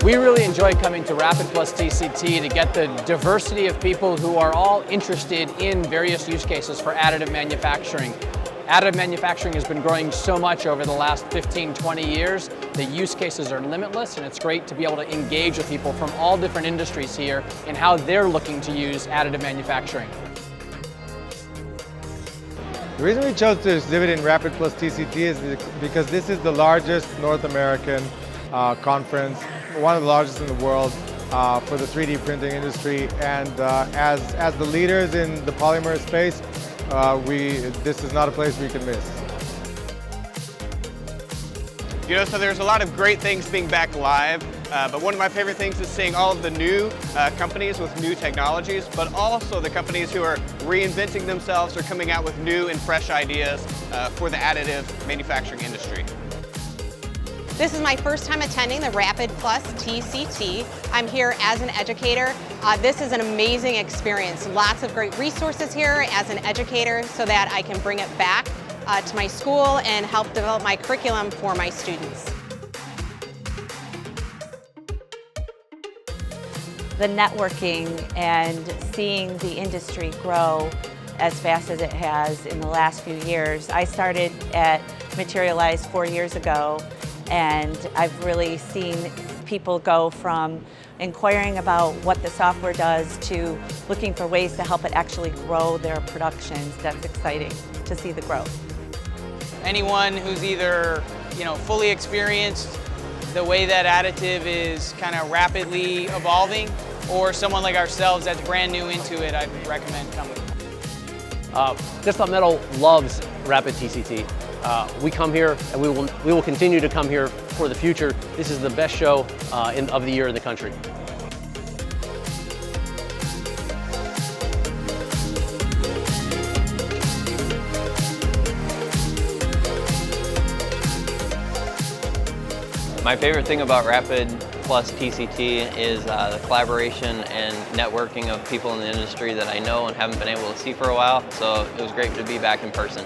We really enjoy coming to RAPID plus TCT to get the diversity of people who are all interested in various use cases for additive manufacturing. Additive manufacturing has been growing so much over the last 15, 20 years. The use cases are limitless, and it's great to be able to engage with people from all different industries here in how they're looking to use additive manufacturing. The reason we chose to exhibit in RAPID plus TCT is because this is the largest North American conference, one of the largest in the world for the 3D printing industry, and as the leaders in the polymer space, this is not a place we can miss. You know, so there's a lot of great things being back live, but one of my favorite things is seeing all of the new companies with new technologies, but also the companies who are reinventing themselves or coming out with new and fresh ideas for the additive manufacturing industry. This is my first time attending the RAPID plus TCT. I'm here as an educator. This is an amazing experience. Lots of great resources here as an educator so that I can bring it back to my school and help develop my curriculum for my students. The networking and seeing the industry grow as fast as it has in the last few years. I started at Materialize 4 years ago, and I've really seen people go from inquiring about what the software does to looking for ways to help it actually grow their productions. That's exciting to see the growth. Anyone who's either, fully experienced the way that additive is kind of rapidly evolving, or someone like ourselves that's brand new into it, I'd recommend coming. Desktop Metal loves RAPID TCT. We come here, and we will continue to come here for the future. This is the best show of the year in the country. My favorite thing about RAPID plus TCT is the collaboration and networking of people in the industry that I know and haven't been able to see for a while, so it was great to be back in person.